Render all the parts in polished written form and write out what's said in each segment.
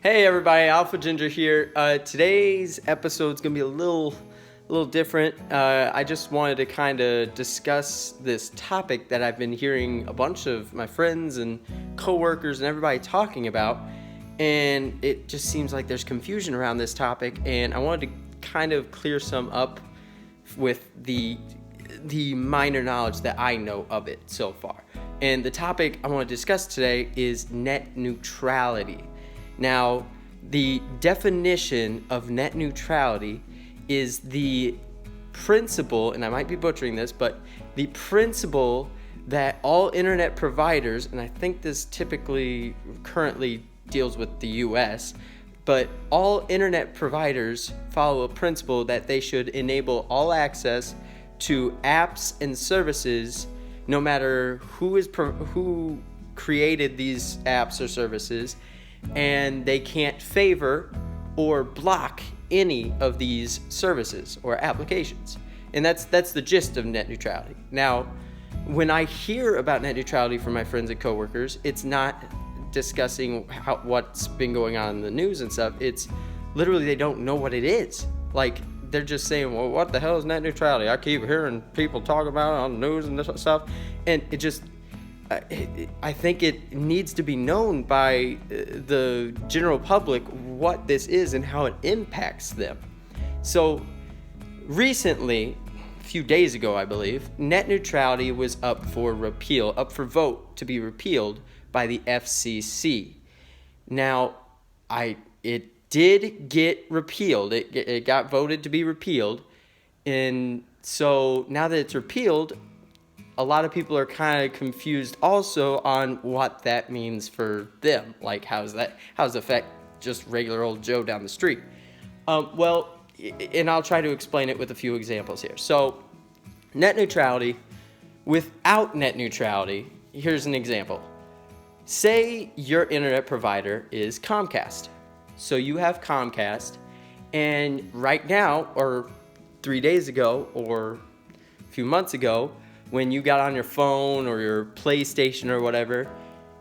Hey everybody, AlphaGinger here. Today's episode is gonna be a little different. I just wanted to kind of discuss this topic that I've been hearing a bunch of my friends and coworkers and everybody talking about, and it just seems like there's confusion around this topic, and I wanted to kind of clear some up with the minor knowledge that I know of it so far. And the topic I want to discuss today is net neutrality. Now, the definition of net neutrality is the principle, and I might be butchering this, but the principle that all internet providers, and I think this typically currently deals with the US, but all internet providers follow a principle that they should enable all access to apps and services no matter who created these apps or services, and they can't favor or block any of these services or applications. And that's the gist of net neutrality. Now, when I hear about net neutrality from my friends and coworkers, it's not discussing what's been going on in the news and stuff. It's literally they don't know what it is. Like, they're just saying, well, what the hell is net neutrality? I keep hearing people talk about it on the news and this stuff. And it just, I think it needs to be known by the general public what this is and how it impacts them. So recently, a few days ago, I believe, net neutrality was up for vote to be repealed by the FCC. Now, it did get repealed. It got voted to be repealed. And so now that it's repealed, a lot of people are kind of confused also on what that means for them. Like, how does it affect just regular old Joe down the street? And I'll try to explain it with a few examples here. So, net neutrality, without net neutrality, here's an example. Say your internet provider is Comcast. So you have Comcast, and right now, or 3 days ago, or a few months ago, when you got on your phone or your PlayStation or whatever,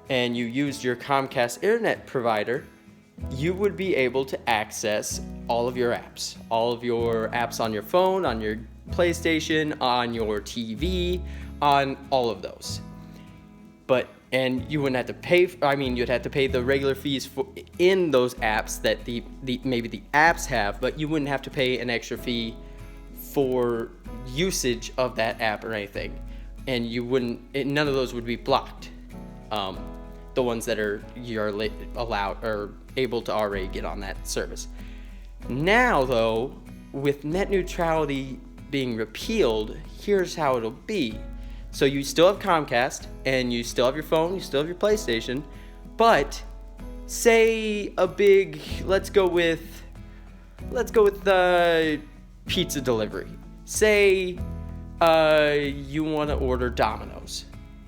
and you used your Comcast internet provider, you would be able to access all of your apps on your phone, on your PlayStation, on your TV, on all of those. And you wouldn't have to pay. You'd have to pay the regular fees in those apps that maybe the apps have, but you wouldn't have to pay an extra fee for usage of that app or anything. And none of those would be blocked. The ones that you're allowed or able to already get on that service. Now, though, with net neutrality being repealed, here's how it'll be. So you still have Comcast, and you still have your phone, you still have your PlayStation, but say let's go with the pizza delivery. Say you want to order Domino's,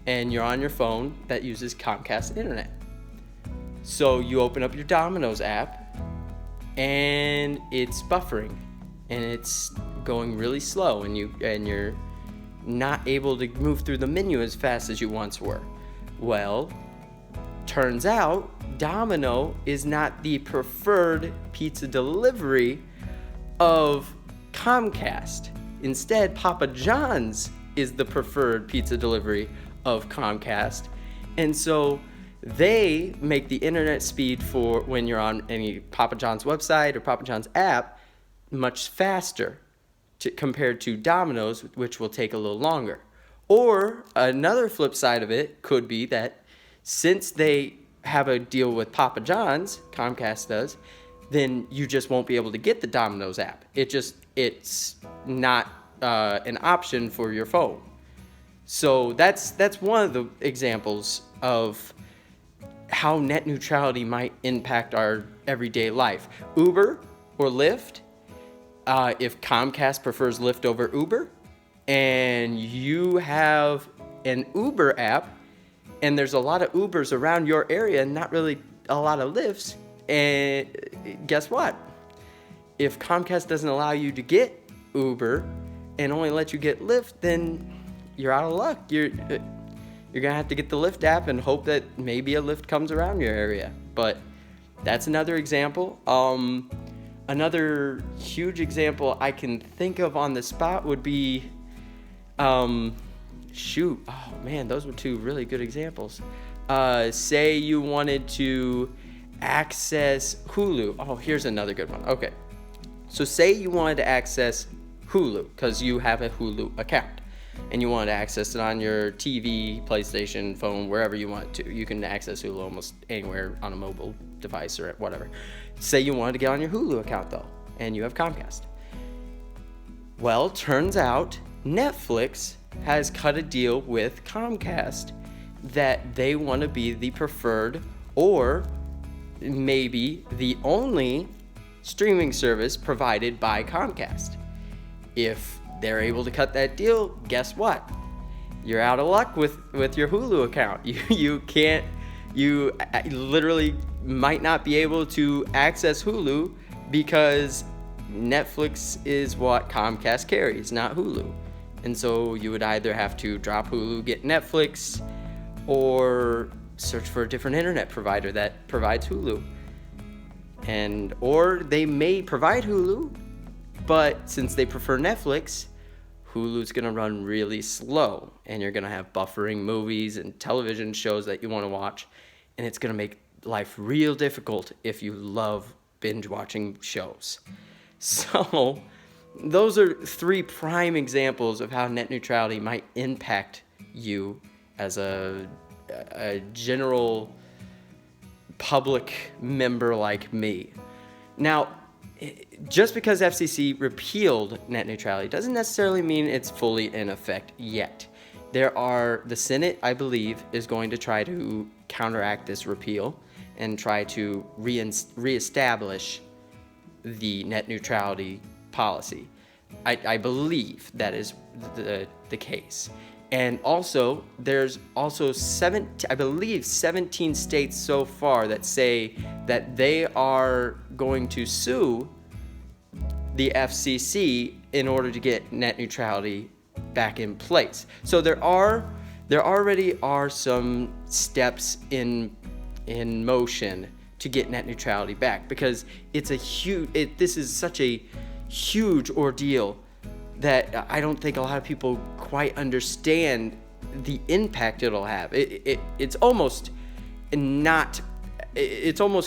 and you're on your phone that uses Comcast internet. So you open up your Domino's app, and it's buffering, and it's going really slow, and you're not able to move through the menu as fast as you once were. Well, turns out Domino is not the preferred pizza delivery of Comcast. Instead, Papa John's is the preferred pizza delivery of Comcast. And so they make the internet speed for when you're on any Papa John's website or Papa John's app much faster compared to Domino's, which will take a little longer. Or another flip side of it could be that since they have a deal with Papa John's, Comcast does, then you just won't be able to get the Domino's app. It's not an option for your phone. So that's one of the examples of how net neutrality might impact our everyday life. Uber or Lyft, if Comcast prefers Lyft over Uber, and you have an Uber app, and there's a lot of Ubers around your area and not really a lot of Lyfts, and guess what? If Comcast doesn't allow you to get Uber and only let you get Lyft, then you're out of luck. You're You're going to have to get the Lyft app and hope that maybe a Lyft comes around your area. But that's another example. Another huge example I can think of on the spot would be, oh man, those were two really good examples. Say you wanted to access Hulu. Oh, here's another good one. Okay. So say you wanted to access Hulu because you have a Hulu account and you wanted to access it on your TV, PlayStation, phone, wherever you want to. You can access Hulu almost anywhere on a mobile device or whatever. Say you wanted to get on your Hulu account though, and you have Comcast. Well, turns out Netflix has cut a deal with Comcast that they want to be the preferred or maybe the only streaming service provided by Comcast. If they're able to cut that deal, guess what? You're out of luck with your Hulu account. You literally might not be able to access Hulu because Netflix is what Comcast carries, not Hulu. And so you would either have to drop Hulu, get Netflix, or search for a different internet provider that provides Hulu. Or they may provide Hulu, but since they prefer Netflix, Hulu's gonna run really slow, and you're gonna have buffering movies and television shows that you want to watch, and it's gonna make life real difficult if you love binge watching shows. So those are three prime examples of how net neutrality might impact you as a general public member like me. Now, just because FCC repealed net neutrality doesn't necessarily mean it's fully in effect yet. The Senate, I believe, is going to try to counteract this repeal and try to reestablish the net neutrality policy. I believe that is the case. And also, there's also 17 states so far that say that they are going to sue the FCC in order to get net neutrality back in place. So there already are some steps in motion to get net neutrality back, because this is such a huge ordeal that I don't think a lot of people quite understand the impact it'll have. It's almost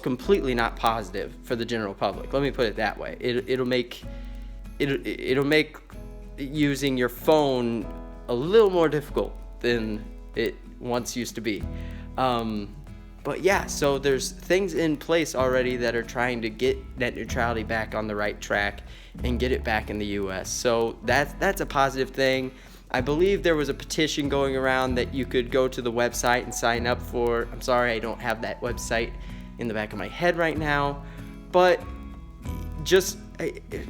completely not positive for the general public. Let me put it that way. It'll make using your phone a little more difficult than it once used to be. But yeah, so there's things in place already that are trying to get net neutrality back on the right track and get it back in the US. So that's a positive thing. I believe there was a petition going around that you could go to the website and sign up for. I'm sorry, I don't have that website in the back of my head right now. But just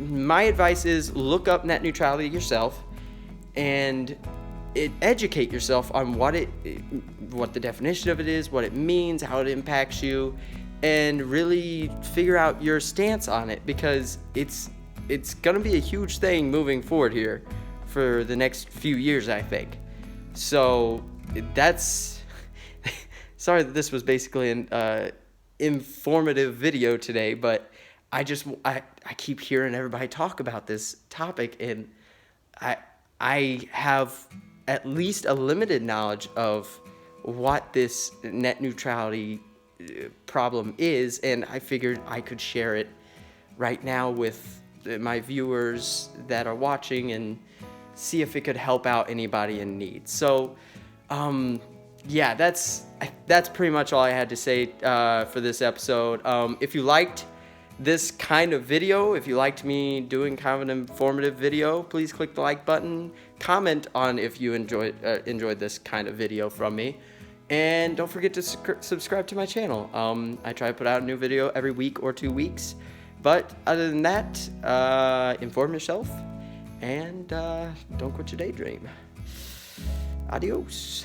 my advice is look up net neutrality yourself and educate yourself on what the definition of it is, what it means, how it impacts you, and really figure out your stance on it, because it's going to be a huge thing moving forward here for the next few years, I think. So that's sorry that this was basically an informative video today, but I keep hearing everybody talk about this topic, and I have at least a limited knowledge of what this net neutrality problem is, and I figured I could share it right now with my viewers that are watching and see if it could help out anybody in need. So yeah, that's pretty much all I had to say for this episode. If you liked this kind of video, if you liked me doing kind of an informative video, please click the like button, comment on if you enjoyed this kind of video from me, and don't forget to subscribe to my channel. I try to put out a new video every week or 2 weeks, but other than that, inform yourself and don't quit your daydream. Adios.